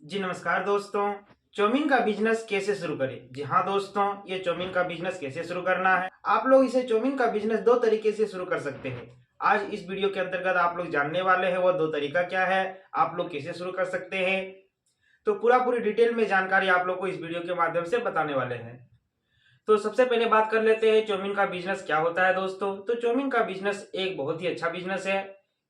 जी नमस्कार दोस्तों। चाउमीन का बिजनेस कैसे शुरू करें? जी हाँ दोस्तों, ये चाउमीन का बिजनेस कैसे शुरू करना है, आप लोग इसे चाउमीन का बिजनेस दो तरीके से शुरू कर सकते हैं। आज इस वीडियो के अंतर्गत आप लोग जानने वाले हैं वो दो तरीका क्या है, आप लोग कैसे शुरू कर सकते हैं। तो पूरी डिटेल में जानकारी आप लोग को इस वीडियो के माध्यम से बताने वाले हैं। तो सबसे पहले बात कर लेते हैं चाउमीन का बिजनेस क्या होता है दोस्तों। तो चाउमीन का बिजनेस एक बहुत ही अच्छा बिजनेस है।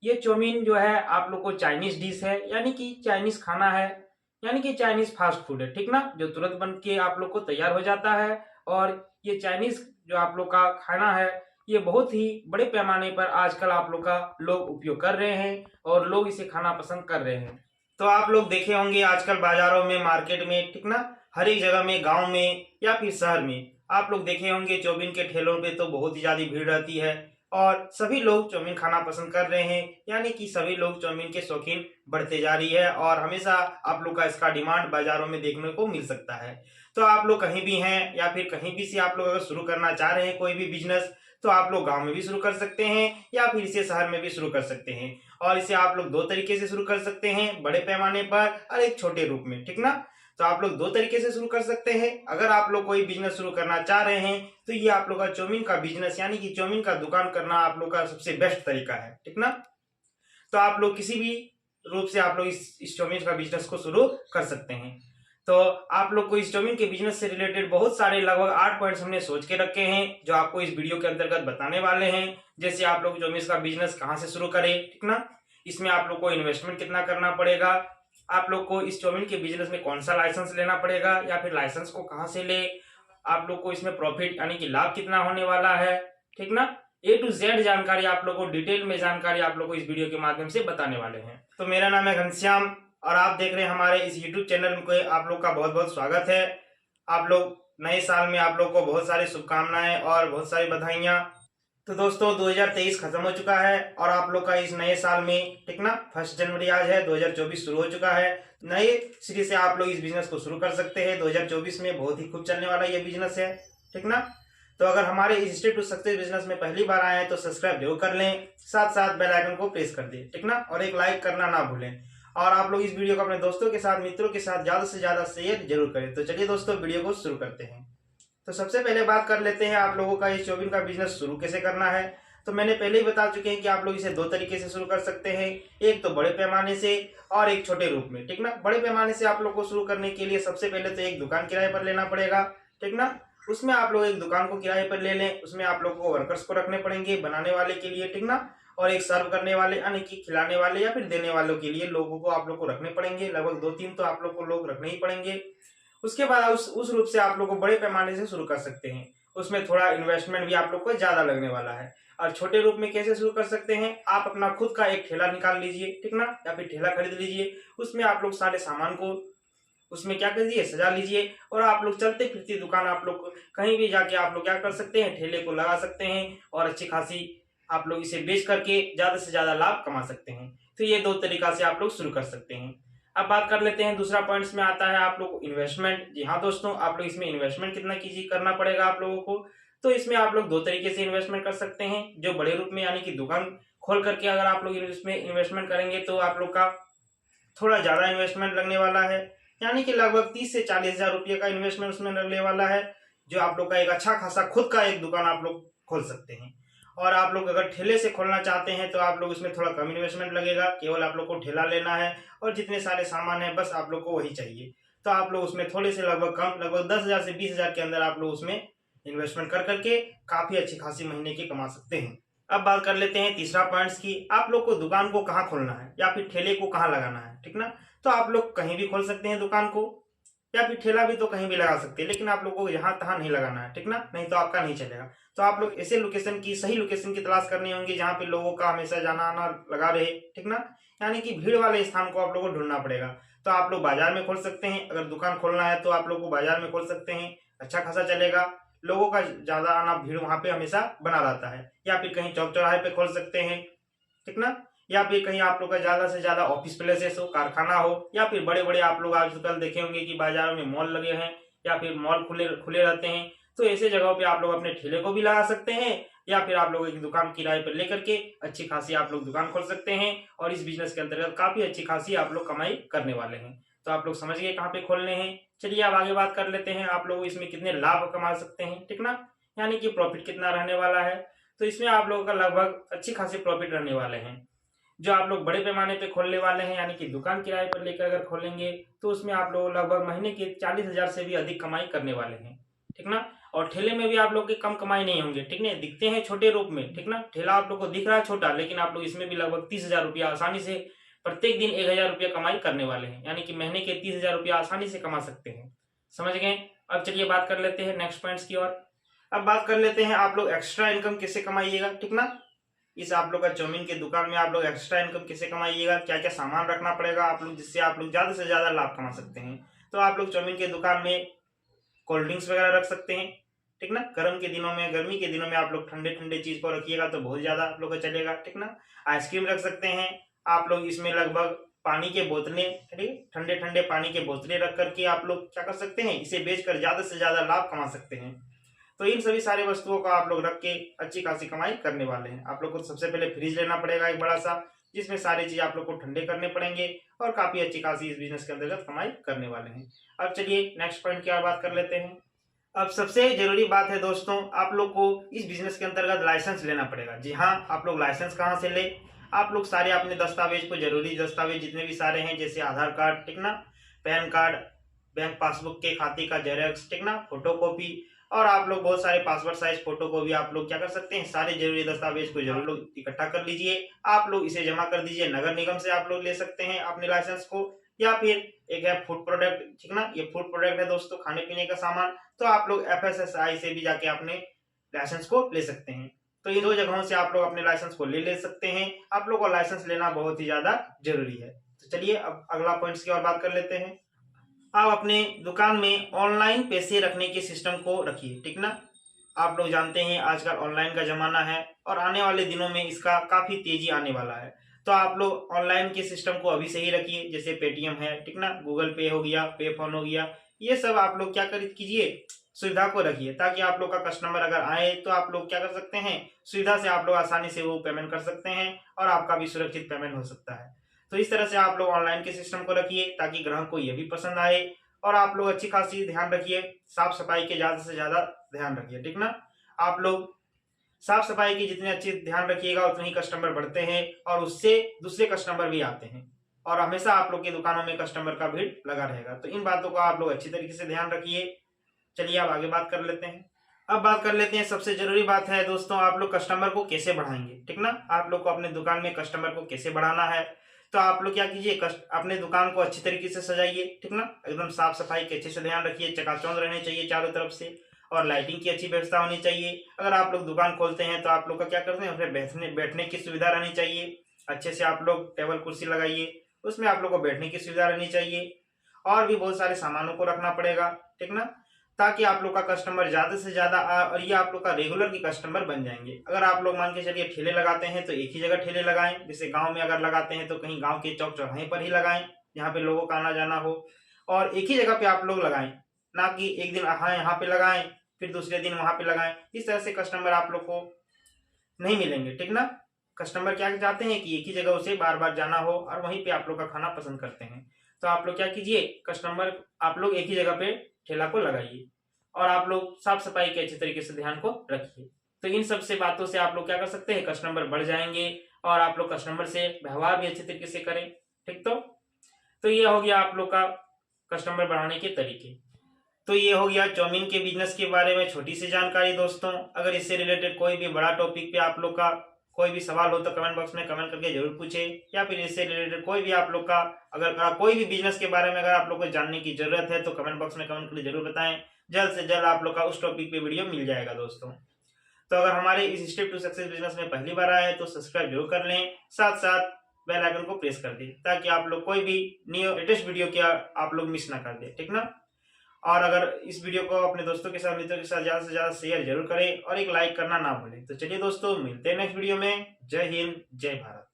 ये चाउमीन जो है आप लोग को चाइनीज डिश है, यानी कि चाइनीज खाना है, यानी कि चाइनीज फास्ट फूड है, ठीक ना, जो तुरंत बन के आप लोग को तैयार हो जाता है। और ये चाइनीज जो आप लोग का खाना है, ये बहुत ही बड़े पैमाने पर आजकल आप लोग का लोग उपयोग कर रहे हैं और लोग इसे खाना पसंद कर रहे हैं। तो आप लोग देखे होंगे आजकल बाजारों में, मार्केट में, ठीक ना, हर एक जगह में, गांव में या फिर शहर में आप लोग देखे होंगे चाउमीन के ठेलों पे तो बहुत ही ज्यादा भीड़ रहती है और सभी लोग चाउमीन खाना पसंद कर रहे हैं, यानी कि सभी लोग चाउमीन के शौकीन बढ़ते जा रही है और हमेशा आप लोग का इसका डिमांड बाजारों में देखने को मिल सकता है। तो आप लोग कहीं भी हैं या फिर कहीं भी से आप लोग अगर शुरू करना चाह रहे हैं कोई भी बिजनेस, तो आप लोग गांव में भी शुरू कर सकते हैं या फिर इसे शहर में भी शुरू कर सकते हैं। और इसे आप लोग दो तरीके से शुरू कर सकते हैं, बड़े पैमाने पर और एक छोटे रूप में, ठीक ना। तो आप लोग दो तरीके से शुरू कर सकते हैं। अगर आप लोग कोई बिजनेस शुरू करना चाह रहे हैं तो ये आप लोग का चाउमीन का बिजनेस यानी कि चाउमीन का दुकान करना आप लोग का सबसे बेस्ट तरीका है, ठीक ना। तो आप लोग किसी भी रूप से आप लोग इस चाउमीन का बिजनेस को शुरू कर सकते हैं। तो आप लोग को इस चाउमीन के बिजनेस से रिलेटेड बहुत सारे लगभग 8 पॉइंट्स हमने सोच के रखे हैं जो आपको इस वीडियो के अंतर्गत बताने वाले हैं। जैसे आप लोग चाउमीन का बिजनेस कहाँ से शुरू करें, ठीक ना, इसमें आप लोग को इन्वेस्टमेंट कितना करना पड़ेगा, आप लोग को इस चाउमीन के बिजनेस में कौन सा लाइसेंस लेना पड़ेगा या फिर लाइसेंस को कहाँ से ले, आप लोग को इसमें प्रॉफिट यानी कि लाभ कितना होने वाला है, ठीक ना। ए टू जेड जानकारी आप लोग को, डिटेल में जानकारी आप लोग को इस वीडियो के माध्यम से बताने वाले हैं। तो मेरा नाम है घनश्याम और आप देख रहे हैं हमारे इस यूट्यूब चैनल में, आप लोग का बहुत बहुत स्वागत है। आप लोग नए साल में आप लोग को बहुत सारी शुभकामनाएं और बहुत सारी बधाइयां। तो दोस्तों 2023 खत्म हो चुका है और आप लोग का इस नए साल में, ठीक ना, 1 जनवरी आज है, 2024 शुरू हो चुका है। नए सिरे से आप लोग इस बिजनेस को शुरू कर सकते हैं। 2024 में बहुत ही खूब चलने वाला ये बिजनेस है, ठीक ना। तो अगर हमारे इस स्टेप टू सक्सेस बिजनेस में पहली बार आए हैं तो सब्सक्राइब जरूर कर लें, साथ साथ बेल आइकन को प्रेस कर दें, ठीक ना, और एक लाइक करना ना भूलें। और आप लोग इस वीडियो को अपने दोस्तों के साथ, मित्रों के साथ ज्यादा से ज्यादा शेयर जरूर करें। तो चलिए दोस्तों वीडियो को शुरू करते हैं। तो सबसे पहले बात कर लेते हैं आप लोगों का इस चाउमीन का बिजनेस शुरू कैसे करना है। तो मैंने पहले ही बता चुके हैं कि आप लोग इसे दो तरीके से शुरू कर सकते हैं, एक तो बड़े पैमाने से और एक छोटे रूप में, ठीक ना। बड़े पैमाने से आप लोग को शुरू करने के लिए सबसे पहले तो एक दुकान किराए पर लेना पड़ेगा, ठीक ना। उसमें आप लोग एक दुकान को किराए पर ले लें, उसमें आप लोग को वर्कर्स को रखने पड़ेंगे बनाने वाले के लिए, ठीक ना, और एक सर्व करने वाले यानी कि खिलाने वाले या फिर देने वालों के लिए लोगों को आप लोग को रखने पड़ेंगे, लगभग 2-3 तो आप लोग को लोग रखने ही पड़ेंगे। उसके बाद उस रूप से आप लोग को बड़े पैमाने से शुरू कर सकते हैं। उसमें थोड़ा इन्वेस्टमेंट भी आप लोग को ज्यादा लगने वाला है। और छोटे रूप में कैसे शुरू कर सकते हैं, आप अपना खुद का एक ठेला निकाल लीजिए, ठीक ना, या फिर ठेला खरीद लीजिए। उसमें आप लोग सारे सामान को उसमें क्या कर दीजिए, सजा लीजिए और आप लोग चलते फिरती दुकान आप लोग कहीं भी जाके आप लोग क्या कर सकते हैं, ठेले को लगा सकते हैं और अच्छी खासी आप लोग इसे बेच करके ज्यादा से ज्यादा लाभ कमा सकते हैं। तो ये दो तरीका से आप लोग शुरू कर सकते हैं। अब बात कर लेते हैं दूसरा पॉइंट्स में आता है आप लोग को इन्वेस्टमेंट। जी हाँ दोस्तों, आप लोग इसमें इन्वेस्टमेंट कितना कीजिए करना पड़ेगा आप लोगों को। तो इसमें आप लोग दो तरीके से इन्वेस्टमेंट कर सकते हैं। जो बड़े रूप में यानी कि दुकान खोल करके अगर आप लोग इसमें इन्वेस्टमेंट करेंगे तो आप लोग का थोड़ा ज्यादा इन्वेस्टमेंट लगने वाला है, यानी कि लगभग 30 से 40 हजार रुपये का इन्वेस्टमेंट उसमें लगने वाला है, जो आप लोग का एक अच्छा खासा खुद का एक दुकान आप लोग खोल सकते हैं। और आप लोग अगर ठेले से खोलना चाहते हैं तो आप लोग उसमें थोड़ा कम इन्वेस्टमेंट लगेगा, केवल आप लोग को ठेला लेना है और जितने सारे सामान है बस आप लोग को वही चाहिए। तो आप लोग उसमें थोड़े से लगभग कम, लगभग 10 हजार से 20 हजार के अंदर आप लोग उसमें इन्वेस्टमेंट कर करके काफी अच्छी खासी महीने की कमा सकते हैं। अब बात कर लेते हैं तीसरा पॉइंट्स की, आप लोग को दुकान को कहाँ खोलना है या फिर ठेले को कहाँ लगाना है, ठीक ना। तो आप लोग कहीं भी खोल सकते हैं दुकान को, या फिर ठेला भी तो कहीं भी लगा सकते हैं, लेकिन आप लोगों को यहाँ तहाँ नहीं लगाना है, ठीक ना, नहीं तो आपका नहीं चलेगा। तो आप लोग ऐसे लोकेशन की, सही लोकेशन की तलाश करनी होंगी जहाँ पे लोगों का हमेशा जाना आना लगा रहे, ठीक ना, यानी कि भीड़ वाले स्थान को आप लोगों को ढूंढना पड़ेगा। तो आप लोग बाजार में खोल सकते हैं, अगर दुकान खोलना है तो आप लोग को बाजार में खोल सकते हैं, अच्छा खासा चलेगा, लोगों का ज्यादा आना, भीड़ वहां पे हमेशा बना रहता है। या फिर कहीं चौक चौराहे पे खोल सकते हैं, ठीक ना, या फिर कहीं आप लोग का ज्यादा से ज्यादा ऑफिस प्लेसेस हो, कारखाना हो, या फिर बड़े बड़े आप लोग आजकल देखे होंगे कि बाजारों में मॉल लगे हैं या फिर मॉल खुले खुले रहते हैं। तो ऐसे जगहों पे आप लोग अपने ठेले को भी लगा सकते हैं या फिर आप लोग एक दुकान किराए पर लेकर के अच्छी खासी आप लोग दुकान खोल सकते हैं और इस बिजनेस के अंतर्गत काफी अच्छी खासी आप लोग कमाई करने वाले हैं। तो आप लोग समझ गए कहाँ पे खोलने हैं। चलिए अब आगे बात कर लेते हैं आप लोग इसमें कितने लाभ कमा सकते हैं, ठीक ना, यानी कि प्रॉफिट कितना रहने वाला है। तो इसमें आप लोगों का लगभग अच्छी खासी प्रॉफिट रहने वाले हैं। जो आप लोग बड़े पैमाने पे खोलने वाले हैं, यानी कि दुकान किराए पर लेकर अगर खोलेंगे तो उसमें आप लोग लगभग महीने के 40,000 से भी अधिक कमाई करने वाले हैं, ठीक ना। और ठेले में भी आप लोग की कम कमाई नहीं होंगे, ठीक ना। दिखते हैं छोटे रूप में, ठीक ना, ठेला आप लोग को दिख रहा है छोटा, लेकिन आप लोग इसमें भी लगभग 30,000 रुपया आसानी से प्रत्येक दिन 1,000 रुपया कमाई करने वाले हैं, यानी कि महीने के 30,000 रुपया आसानी से कमा सकते हैं। समझ गए। अब चलिए बात कर लेते हैं नेक्स्ट पॉइंट्स की ओर। अब बात कर लेते हैं आप लोग एक्स्ट्रा इनकम कैसे कमाइएगा, ठीक ना। इस आप लोग का चाउमीन के दुकान में आप लोग एक्स्ट्रा इनकम कैसे कमाइएगा, क्या क्या सामान रखना पड़ेगा आप लोग, जिससे आप लोग ज्यादा से ज्यादा लाभ कमा सकते हैं। तो आप लोग चाउमीन के दुकान में कोल्ड ड्रिंक्स वगैरह रख सकते हैं, ठीक ना। गर्म के दिनों में, गर्मी के दिनों में आप लोग ठंडे ठंडे चीज को रखिएगा तो बहुत ज्यादा आप लोग को चलेगा, ठीक ना। आइसक्रीम रख सकते हैं आप लोग इसमें, लगभग पानी के बोतलें, ठीक, ठंडे ठंडे पानी के बोतलें रख करके आप लोग क्या कर सकते हैं, इसे बेचकर ज्यादा से ज्यादा लाभ कमा सकते हैं। तो इन सभी सारे वस्तुओं को आप लोग रख के अच्छी खासी कमाई करने वाले हैं। आप लोग को सबसे पहले फ्रिज लेना पड़ेगा एक बड़ा सा, जिसमें सारी चीज आप लोग को ठंडे करने पड़ेंगे और काफी अच्छी खासी इस बिजनेस के अंतर्गत कमाई करने वाले हैं। अब चलिए नेक्स्ट पॉइंट की बात कर लेते हैं। अब सबसे जरूरी बात है दोस्तों, आप लोग को इस बिजनेस के अंतर्गत लाइसेंस लेना पड़ेगा। जी हाँ, आप लोग लाइसेंस कहाँ से ले, आप लोग सारे अपने दस्तावेज को, जरूरी दस्तावेज जितने भी सारे हैं, जैसे आधार कार्ड, ठीक ना, पैन कार्ड, बैंक पासबुक के खाते का जेरॉक्स, ठीक ना, फोटोकॉपी, और आप लोग बहुत सारे पासपोर्ट साइज फोटो को भी आप लोग क्या कर सकते हैं, सारे जरूरी दस्तावेज को जरूर लोग इकट्ठा कर लीजिए। आप लोग इसे जमा कर दीजिए, नगर निगम से आप लोग ले सकते हैं अपने लाइसेंस को, या फिर एक है फूड प्रोडक्ट, ठीक ना, ये फूड प्रोडक्ट है दोस्तों, खाने पीने का सामान, तो आप लोग FSSAI से भी जाके अपने लाइसेंस को ले सकते हैं। तो इन दो जगहों से आप लोग अपने लाइसेंस को ले सकते हैं। आप लोग को लाइसेंस लेना बहुत ही ज्यादा जरूरी है। तो चलिए अब अगला पॉइंट्स की ओर बात कर लेते हैं। आप अपने दुकान में ऑनलाइन पैसे रखने के सिस्टम को रखिए, ठीक ना। आप लोग जानते हैं आजकल ऑनलाइन का जमाना है और आने वाले दिनों में इसका काफी तेजी आने वाला है। तो आप लोग ऑनलाइन के सिस्टम को अभी से ही रखिए, जैसे पेटीएम है, ठीक ना, गूगल पे हो गया, पे फोन हो गया, ये सब आप लोग क्या कर कीजिए, सुविधा को रखिए, ताकि आप लोग का कस्टमर अगर आए तो आप लोग क्या कर सकते हैं, सुविधा से आप लोग आसानी से वो पेमेंट कर सकते हैं और आपका भी सुरक्षित पेमेंट हो सकता है। तो इस तरह से आप लोग ऑनलाइन के सिस्टम को रखिए ताकि ग्राहक को ये भी पसंद आए। और आप लोग अच्छी खासी ध्यान रखिए, साफ सफाई के ज्यादा से ज्यादा ध्यान रखिए, ठीक ना। आप लोग साफ सफाई की जितने अच्छे ध्यान रखिएगा उतने ही कस्टमर बढ़ते हैं और उससे दूसरे कस्टमर भी आते हैं और हमेशा आप लोग की दुकानों में कस्टमर का भीड़ लगा रहेगा। तो इन बातों का आप लोग अच्छी तरीके से ध्यान रखिए। चलिए अब आगे बात कर लेते हैं। अब बात कर लेते हैं, सबसे जरूरी बात है दोस्तों, आप लोग कस्टमर को कैसे बढ़ाएंगे, ठीक ना। आप लोग को अपने दुकान में कस्टमर को कैसे बढ़ाना है, तो आप लोग क्या कीजिए, अपने दुकान को अच्छी तरीके से सजाइए, ठीक ना, एकदम साफ सफाई के अच्छे से ध्यान रखिए, चकाचौंध रहने चाहिए चारों तरफ से, और लाइटिंग की अच्छी व्यवस्था होनी चाहिए। अगर आप लोग दुकान खोलते हैं तो आप लोग का क्या करते हैं, बैठने बैठने की सुविधा रहनी चाहिए, अच्छे से आप लोग टेबल कुर्सी लगाइए, उसमें आप लोग को बैठने की सुविधा रहनी चाहिए, और भी बहुत सारे सामानों को रखना पड़ेगा, ठीक ना, ताकि आप लोग का कस्टमर ज्यादा से ज्यादा और ये आप लोग का रेगुलर की कस्टमर बन जाएंगे। अगर आप लोग मान के चलिए ठेले लगाते हैं तो एक ही जगह ठेले लगाएं, जैसे गांव में अगर लगाते हैं तो कहीं गांव के चौक चौराहे पर ही लगाएं जहाँ पे लोगों का आना जाना हो, और एक ही जगह पे आप लोग लगाएं, ना कि एक दिन यहाँ पे लगाएं फिर दूसरे दिन वहां पे लगाएं। इस तरह से कस्टमर आप लोग को नहीं मिलेंगे, ठीक ना। कस्टमर क्या चाहते हैं कि एक ही जगह उसे बार बार जाना हो और वहीं पे आप लोग का खाना पसंद करते हैं। तो आप लोग क्या कीजिए, कस्टमर आप लोग एक ही जगह पे ठेला को लगाइए और आप लोग साफ सफाई के अच्छे तरीके से ध्यान को रखिए। तो इन सब से बातों से आप लोग क्या कर सकते हैं, कस्टमर बढ़ जाएंगे और आप लोग कस्टमर से व्यवहार भी अच्छे तरीके से करें, ठीक। तो ये हो गया आप लोग का कस्टमर बढ़ाने के तरीके। तो ये हो गया चाउमीन के बिजनेस के बारे में छोटी सी जानकारी दोस्तों। अगर इससे रिलेटेड कोई भी बड़ा टॉपिक पे आप लोग का कोई भी सवाल हो तो कमेंट बॉक्स में कमेंट करके जरूर पूछें, या फिर इससे रिलेटेड कोई भी आप लोग का अगर कोई भी बिजनेस के बारे में अगर आप लोग को जानने की जरूरत है तो कमेंट बॉक्स में कमेंट करके जरूर बताएं। जल्द से जल्द आप लोग का उस टॉपिक पे वीडियो मिल जाएगा दोस्तों। तो अगर हमारे इस स्टेप टू सक्सेस बिजनेस में पहली बार आए तो सब्सक्राइब जरूर कर लें, साथ साथ बेल आइकन को प्रेस कर दें ताकि आप लोग कोई भी न्यू लेटेस्ट वीडियो क्या आप लोग मिस ना कर दे, ठीक ना। और अगर इस वीडियो को अपने दोस्तों के साथ, मित्रों के साथ ज्यादा से ज्यादा शेयर जरूर करें और एक लाइक करना ना भूलें। तो चलिए दोस्तों, मिलते हैं नेक्स्ट वीडियो में। जय हिंद, जय भारत।